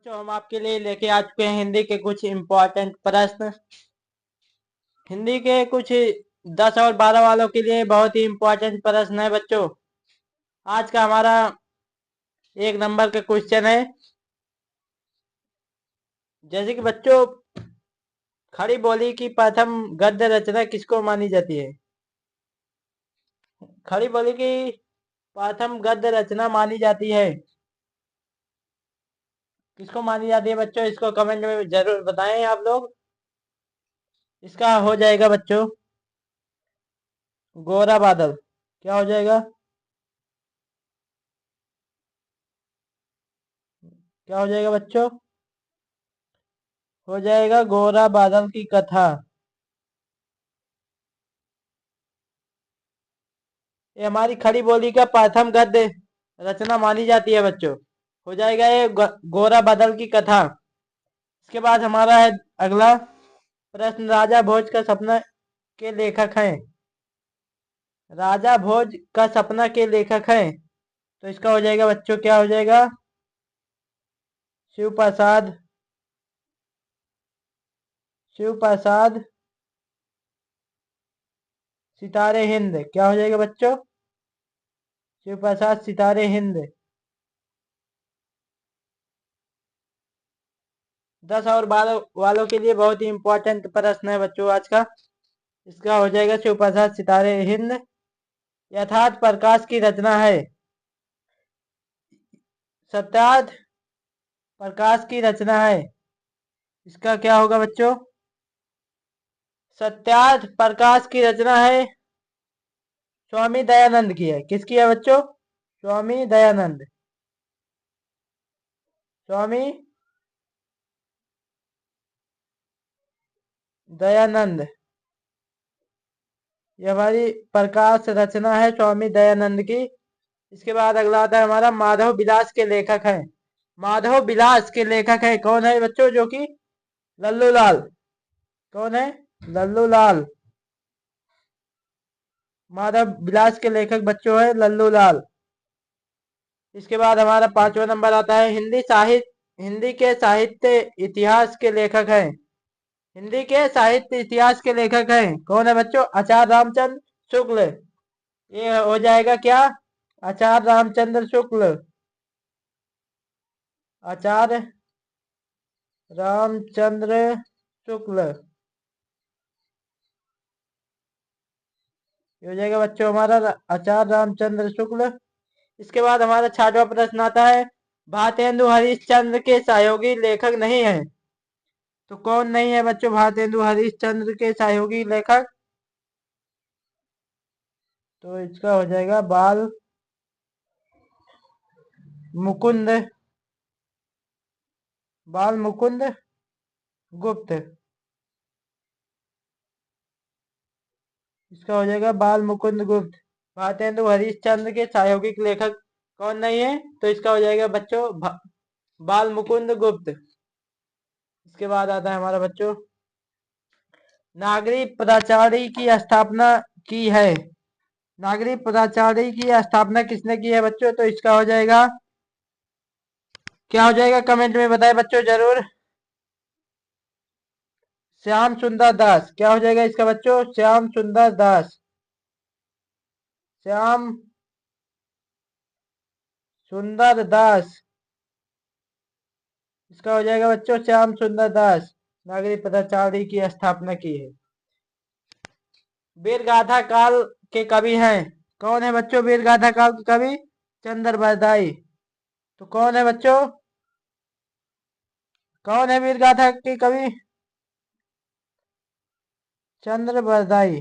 बच्चों हम आपके लिए लेके आ चुके हैं हिंदी के कुछ इम्पोर्टेंट प्रश्न। हिंदी के कुछ 10 और 12 वालों के लिए बहुत ही इम्पोर्टेंट प्रश्न है बच्चों। आज का हमारा 1 नंबर का क्वेश्चन है। जैसे कि बच्चों, खड़ी बोली की प्रथम गद्य रचना किसको मानी जाती है? खड़ी बोली की प्रथम गद्य रचना मानी जाती है, किसको मानी जाती है बच्चों? इसको कमेंट में जरूर बताएं आप लोग। इसका हो जाएगा बच्चों गोरा बादल। क्या हो जाएगा? क्या हो जाएगा बच्चों? हो जाएगा गोरा बादल की कथा। ये हमारी खड़ी बोली का प्रथम गद्य रचना मानी जाती है बच्चों। हो जाएगा ये गोरा बादल की कथा। इसके बाद हमारा है अगला प्रश्न, राजा भोज का सपना के लेखक हैं। राजा भोज का सपना के लेखक हैं, तो इसका हो जाएगा बच्चों, क्या हो जाएगा? शिव प्रसाद। शिव प्रसाद सितारे हिंद। क्या हो जाएगा बच्चों? शिव प्रसाद सितारे हिंद। 10 और 12 वालों के लिए बहुत ही इंपॉर्टेंट प्रश्न है बच्चों आज का। इसका हो जाएगा शिव प्रसाद सितारे हिंद। यथार्थ प्रकाश की रचना है। सत्यार्थ प्रकाश की रचना है, इसका क्या होगा बच्चों? सत्यार्थ प्रकाश की रचना है स्वामी दयानंद की है। किसकी है बच्चों? स्वामी दयानंद। स्वामी दयानंद, ये हमारी प्रकाश रचना है स्वामी दयानंद की। इसके बाद अगला आता है हमारा माधव विलास के लेखक हैं। माधव विलास के लेखक है कौन है बच्चों? जो कि लल्लू लाल। कौन है? लल्लू लाल। माधव विलास के लेखक बच्चों है लल्लू लाल। इसके बाद हमारा 5वां नंबर आता है हिंदी के साहित्य इतिहास के लेखक हैं। हिंदी के साहित्य इतिहास के लेखक हैं कौन है बच्चों? आचार्य रामचंद्र शुक्ल। ये हो जाएगा क्या? आचार्य रामचंद्र शुक्ल। आचार्य रामचंद्र शुक्ल, ये हो जाएगा बच्चों हमारा आचार्य रामचंद्र शुक्ल। इसके बाद हमारा 6वां प्रश्न आता है, भारतेंदु हरिश्चंद्र के सहयोगी लेखक नहीं है, तो कौन नहीं है बच्चों भारतेंदु हरिश्चंद्र के सहयोगी लेखक? तो इसका हो जाएगा बाल मुकुंद। बाल मुकुंद गुप्त। इसका हो जाएगा बाल मुकुंद गुप्त। भारतेंदु हरिश्चंद्र के सहयोगी लेखक कौन नहीं है, तो इसका हो जाएगा बच्चों बाल मुकुंद गुप्त। इसके बाद आता है हमारा बच्चों, नागरी पदाचारी की स्थापना की है। नागरी पदाचारी की स्थापना किसने की है बच्चों? तो इसका हो जाएगा, क्या हो जाएगा कमेंट में बताएं बच्चों जरूर। श्याम सुंदर दास। क्या हो जाएगा इसका बच्चों? श्याम सुंदर दास। श्याम सुंदर दास, इसका हो जाएगा बच्चों श्याम सुंदर दास। नागरी पदाचारी की स्थापना की है। वीरगाथा काल के कवि हैं कौन है बच्चों? वीरगाथा काल के कवि चंद्र बरदाई। तो कौन है बच्चों? कौन है वीरगाथा के कवि? चंद्र बरदाई।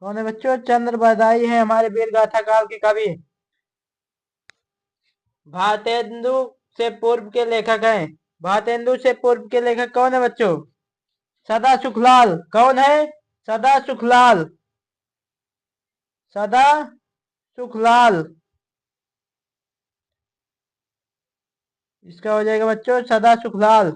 कौन है बच्चों? चंद्र बरदाई है हमारे वीरगाथा काल के कवि। भारतेंदु से पूर्व के लेखक हैं। भारतेंदु से पूर्व के लेखक कौन है बच्चों? सदा सुखलाल। कौन है? सदा सुखलाल। सदा सुखलाल, इसका हो जाएगा बच्चों सदा सुखलाल।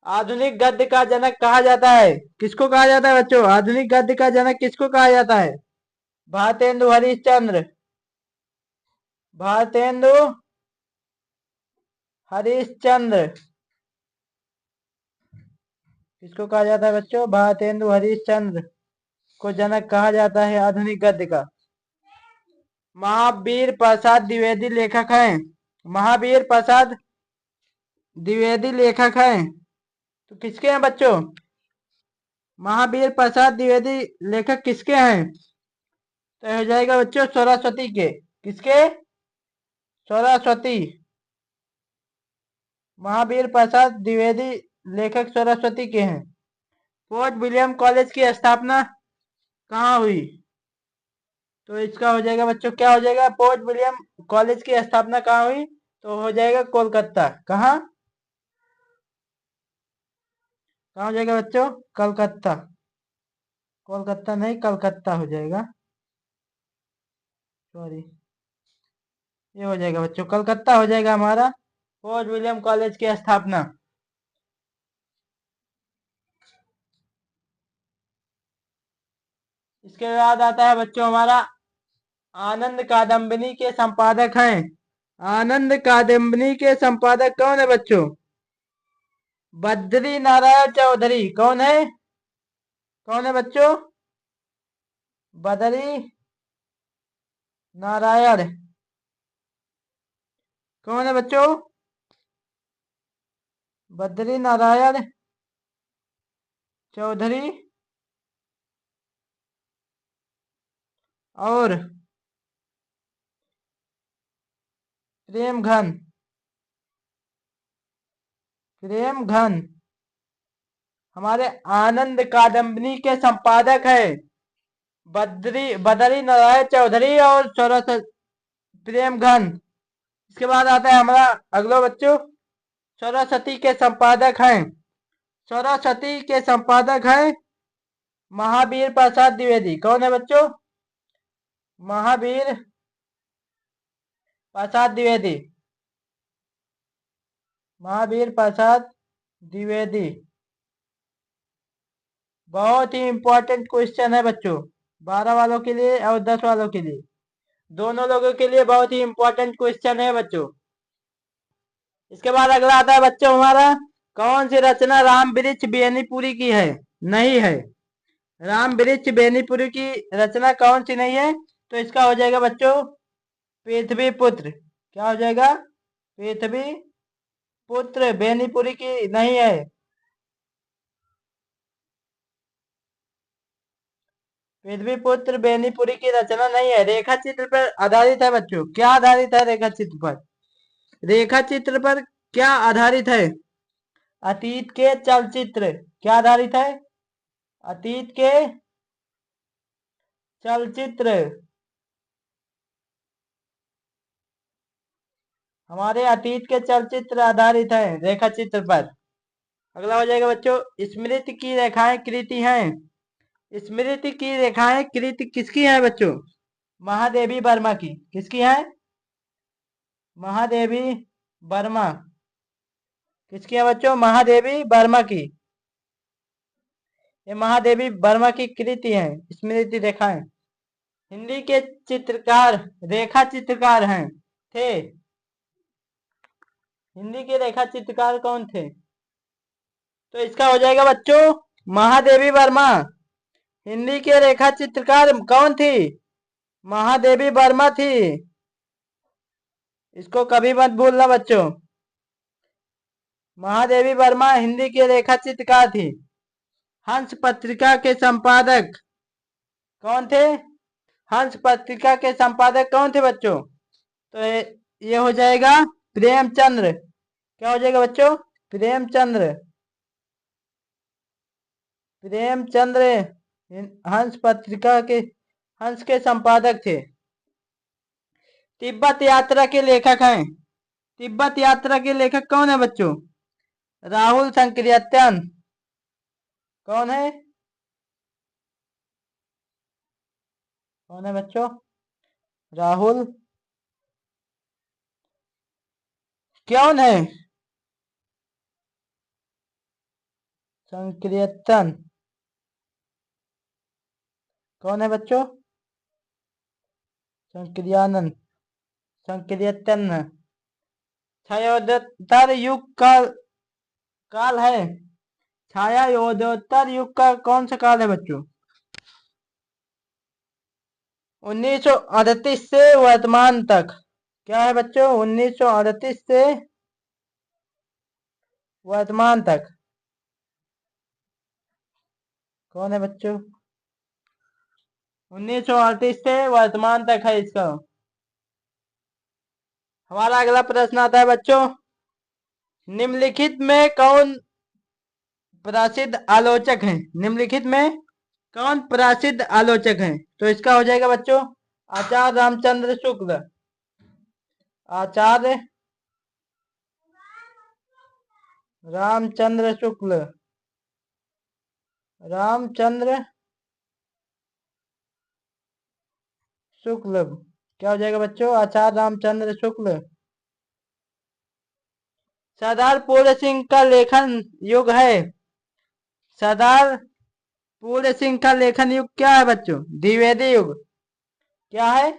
आधुनिक गद्य का जनक कहा जाता है, किसको कहा जाता है बच्चों? आधुनिक गद्य का जनक किसको कहा जाता है? भारतेंदु हरिश्चंद्र। भारतेंदु हरिश्चंद्र किसको कहा जाता है बच्चों? भारतेंदु हरिश्चंद्र को जनक कहा जाता है आधुनिक गद्य का। महावीर प्रसाद द्विवेदी लेखक हैं। महावीर प्रसाद द्विवेदी लेखक हैं तो किसके हैं बच्चों? महावीर प्रसाद द्विवेदी लेखक किसके हैं? तो हो जाएगा बच्चों सरस्वती के। किसके? सरस्वती। महावीर प्रसाद द्विवेदी लेखक सरस्वती के हैं। फोर्ट विलियम कॉलेज की स्थापना कहाँ हुई? तो इसका हो जाएगा बच्चों, क्या हो जाएगा? फोर्ट विलियम कॉलेज की स्थापना कहाँ हुई? तो हो जाएगा कोलकाता। कहाँ कहाँ हो जाएगा बच्चों? कलकत्ता। कोलकाता नहीं, कलकत्ता हो जाएगा, सॉरी। ये हो जाएगा बच्चों, कलकत्ता हो जाएगा हमारा फोर्ट विलियम कॉलेज की स्थापना। इसके बाद आता है बच्चों हमारा आनंद कादम्बिनी के संपादक हैं। आनंद कादम्बिनी के संपादक कौन है बच्चों? बद्री नारायण चौधरी। कौन है? कौन है बच्चों? बद्री नारायण। कौन है बच्चों? बद्री नारायण चौधरी और प्रेम घन। प्रेम घन हमारे आनंद कादम्बिनी के संपादक है बद्री नारायण चौधरी और प्रेम घन। इसके बाद आता है हमारा अगला बच्चों सरस्वती के संपादक हैं। सरस्वती के संपादक हैं महावीर प्रसाद द्विवेदी। कौन है बच्चों? महावीर प्रसाद द्विवेदी। महावीर प्रसाद द्विवेदी बहुत ही इंपॉर्टेंट क्वेश्चन है बच्चों, 12 वालों के लिए और 10 वालों के लिए, दोनों लोगों के लिए बहुत ही इंपॉर्टेंट क्वेश्चन है बच्चों। इसके बाद अगला आता है बच्चों हमारा कौन सी रचना राम वृक्ष बेनीपुरी की है? नहीं है। राम वृक्ष बेनीपुरी की रचना कौन सी नहीं है? तो इसका हो जाएगा बच्चों पृथ्वी पुत्र। क्या हो जाएगा? पृथ्वी पुत्र बेनीपुरी की नहीं है। पृथ्वी पुत्र बेनीपुरी की रचना नहीं है। रेखा चित्र पर आधारित है बच्चों। क्या आधारित है रेखा चित्र पर? रेखा चित्र पर क्या आधारित है? अतीत के चलचित्र। क्या आधारित है? अतीत के चलचित्र हमारे अतीत के चलचित्र आधारित है रेखा चित्र पर। अगला हो जाएगा बच्चों स्मृति की रेखाएं कृति हैं। स्मृति की रेखाएं कृति किसकी है बच्चों? महादेवी वर्मा की। किसकी है? महादेवी वर्मा। किसकी है बच्चों? महादेवी वर्मा की। ये महादेवी वर्मा की कृति है स्मृति रेखाएं। हिंदी के चित्रकार रेखा चित्रकार हैं थे। हिंदी के रेखा चित्रकार कौन थे? तो इसका हो जाएगा बच्चों महादेवी वर्मा। हिंदी के रेखा चित्रकार कौन थी? महादेवी वर्मा थी। इसको कभी मत भूलना बच्चों। महादेवी वर्मा हिंदी के रेखा चित्रकार थी। हंस पत्रिका के संपादक कौन थे? हंस पत्रिका के संपादक कौन थे बच्चों? तो ये हो जाएगा प्रेमचंद्र। क्या हो जाएगा बच्चों? प्रेमचंद्र। प्रेमचंद्र हंस पत्रिका के हंस के संपादक थे। तिब्बत यात्रा के लेखक हैं। तिब्बत यात्रा के लेखक कौन है बच्चों? राहुल संकृत्यान। कौन है? कौन है बच्चों? राहुल कौन है? संकृत्यान कौन है बच्चों? संक्रियानंद संकीर्तन। छायोदर युग का काल है। छायोदर युग का कौन सा काल है बच्चों? 1938 से वर्तमान तक। क्या है बच्चों? 1938 से वर्तमान तक। कौन है बच्चों? 1938 से वर्तमान तक है इसका। हमारा अगला प्रश्न आता है बच्चों, निम्नलिखित में कौन प्रसिद्ध आलोचक हैं? निम्नलिखित में कौन प्रसिद्ध आलोचक हैं? तो इसका हो जाएगा बच्चों आचार्य रामचंद्र शुक्ल। आचार्य रामचंद्र शुक्ल। रामचंद्र शुक्ल। क्या हो जाएगा बच्चों? आचार्य रामचंद्र शुक्ल। सरदार पूर्ण सिंह का लेखन युग है। सरदार पूर्ण सिंह का लेखन युग क्या है बच्चों? द्विवेदी युग। क्या है?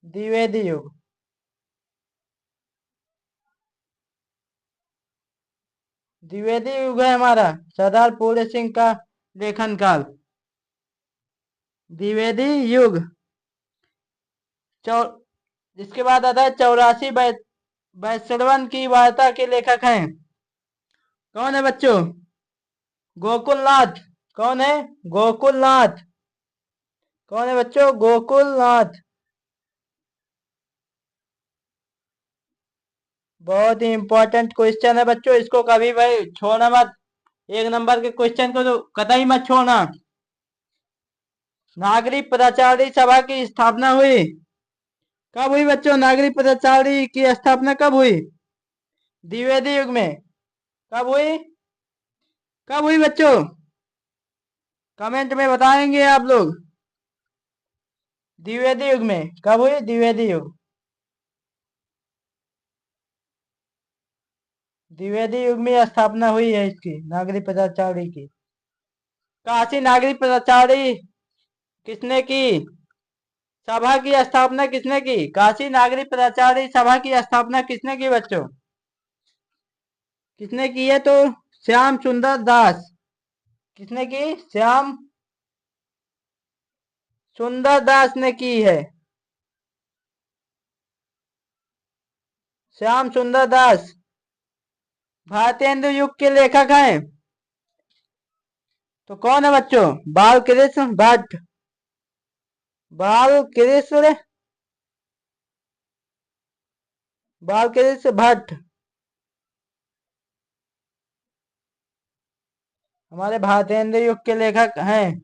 द्विवेदी युग। द्विवेदी युग है हमारा सरदार पूर्ण सिंह का लेखन काल। द्विवेदी युग। इसके बाद आता है 84 वैश्रवन की वार्ता के लेखक हैं। कौन है बच्चों? गोकुलनाथ। कौन है? गोकुलनाथ। कौन है बच्चों? गोकुलनाथ। बहुत ही इंपॉर्टेंट क्वेश्चन है बच्चों, इसको कभी भाई छोड़ना मत। एक नंबर के क्वेश्चन को तो कतई मत छोड़ना। नागरिक पदाचारी सभा की स्थापना हुई। कब हुई बच्चों? नागरिक पदाचारी की स्थापना कब हुई? द्विवेदी युग में। कब हुई? कब हुई बच्चों? कमेंट में बताएंगे आप लोग। द्विवेदी युग में कब हुई? द्विवेदी युग। द्विवेदी युग में स्थापना हुई है इसकी, नागरिक पदाचारी की। काशी नागरिक पदाचारी किसने की? सभा की स्थापना किसने की? काशी नागरिक पदाचारी सभा की स्थापना किसने की बच्चों? किसने की है? तो श्याम सुंदर दास। किसने की? श्याम सुंदर दास ने की है। श्याम सुंदर दास भारतेंदु युग के लेखक हैं। तो कौन है बच्चों? बाल कृष्ण भट्ट। बाल कृष्ण बाल कृष्ण भट्ट हमारे भारतेंदु युग के लेखक हैं,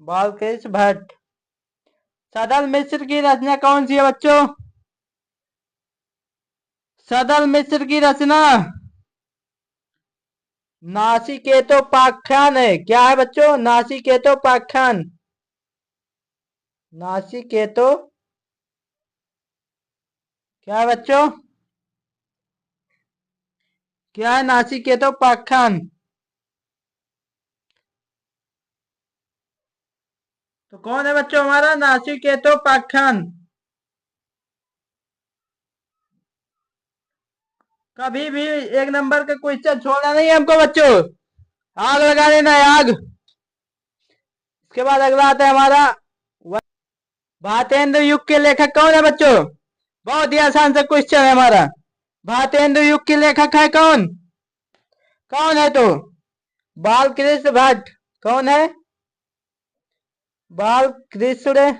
बाल कृष्ण भट्ट। सदल मिश्र की रचना कौन सी है बच्चों? सदल मिश्र की रचना नासिकेतोपाख्यान है। क्या है बच्चों? नासिकेतोपाख्यान। नासिकेतो क्या है बच्चों? क्या है? नासिकेतोपाख्यान। तो कौन है बच्चों हमारा? नासिकेतोपाख्यान। कभी भी एक नंबर का क्वेश्चन छोड़ना नहीं है हमको बच्चों। आग लगा देना है, आग। इसके बाद अगला आता है हमारा भारतेंदु युग के लेखक कौन है बच्चों? बहुत ही आसान सा क्वेश्चन है हमारा। भारतेंदु युग के लेखक है कौन? कौन है? तो बाल कृष्ण भट्ट। कौन है? बाल कृष्ण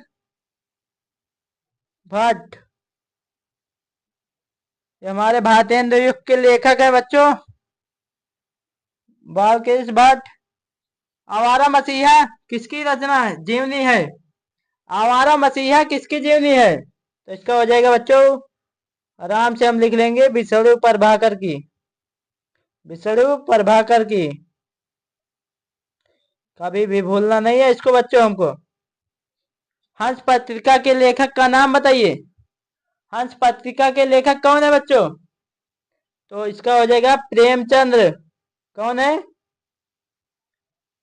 भट्ट। ये हमारे भारतेंदु युग के लेखक है बच्चों, बाल कृष्ण भट्ट। आवारा मसीहा किसकी रचना है? जीवनी है। आवारा मसीहा किसकी जीवनी है? तो इसका हो जाएगा बच्चों, आराम से हम लिख लेंगे, विष्णु प्रभाकर की। विष्णु प्रभाकर की। कभी भी भूलना नहीं है इसको बच्चों हमको। हंस पत्रिका के लेखक का नाम बताइए। हंस पत्रिका के लेखक कौन है बच्चों? तो इसका हो जाएगा प्रेमचंद्र। कौन है?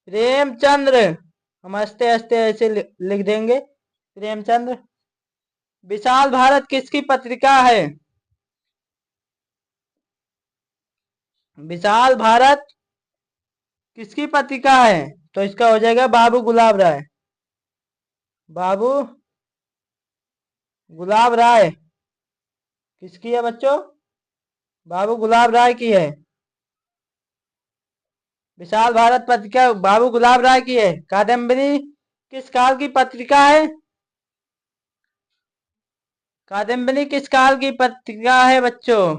प्रेमचंद्र। हम हंसते हंसते ऐसे लिख देंगे प्रेमचंद्र। विशाल भारत किसकी पत्रिका है? विशाल भारत किसकी पत्रिका है? तो इसका हो जाएगा बाबू गुलाब राय। बाबू गुलाब राय किसकी है बच्चों? बाबू गुलाब राय की है। विशाल भारत पत्रिका बाबू गुलाब राय की है। कादम्बरी किस काल की पत्रिका है? कादम्बरी किस काल की पत्रिका है बच्चों?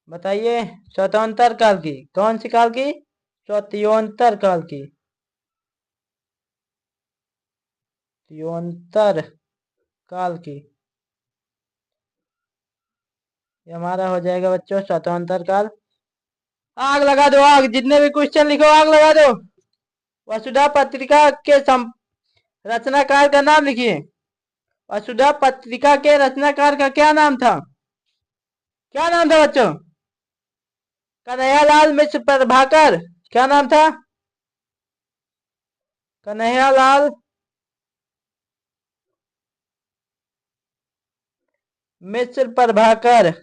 बताइए। स्वतंत्र काल की। कौन सी काल की? स्वतंत्र काल की। स्वतंत्र काल की। ये हमारा हो जाएगा बच्चों स्वतंत्र काल। आग लगा दो आग, जितने भी क्वेश्चन लिखो आग लगा दो। वसुधा पत्रिका के रचनाकार का नाम लिखिए। वसुधा पत्रिका के रचनाकार का क्या नाम था? क्या नाम था बच्चों? कन्हैयालाल मिश्र प्रभाकर। क्या नाम था? कन्हैयालाल मिश्र प्रभाकर।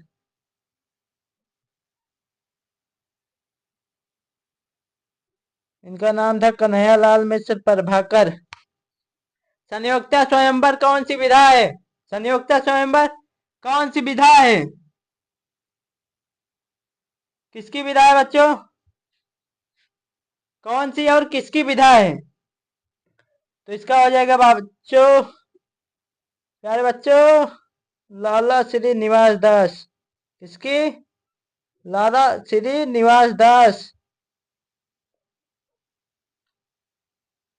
इनका नाम था कन्हैयालाल मिश्र प्रभाकर। संयुक्ता स्वयंवर कौन सी विधा है? संयुक्ता स्वयंवर कौन सी विधा है? किसकी विधा है बच्चों? कौन सी और किसकी विधा है? तो इसका हो जाएगा बच्चों, प्यारे बच्चों, लाला श्री निवास दास। किसकी? लाला श्री निवास दास।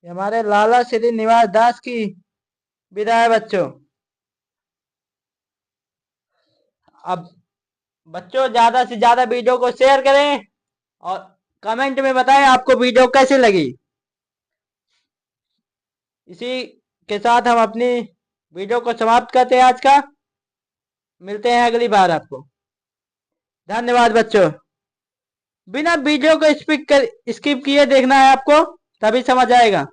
हमारे लाला श्री निवास दास की विधा है बच्चों। अब बच्चों ज्यादा से ज्यादा वीडियो को शेयर करें और कमेंट में बताएं आपको वीडियो कैसी लगी। इसी के साथ हम अपनी वीडियो को समाप्त करते हैं आज का। मिलते हैं अगली बार आपको। धन्यवाद बच्चों। बिना वीडियो को स्किप किए देखना है आपको, तभी समझ आएगा।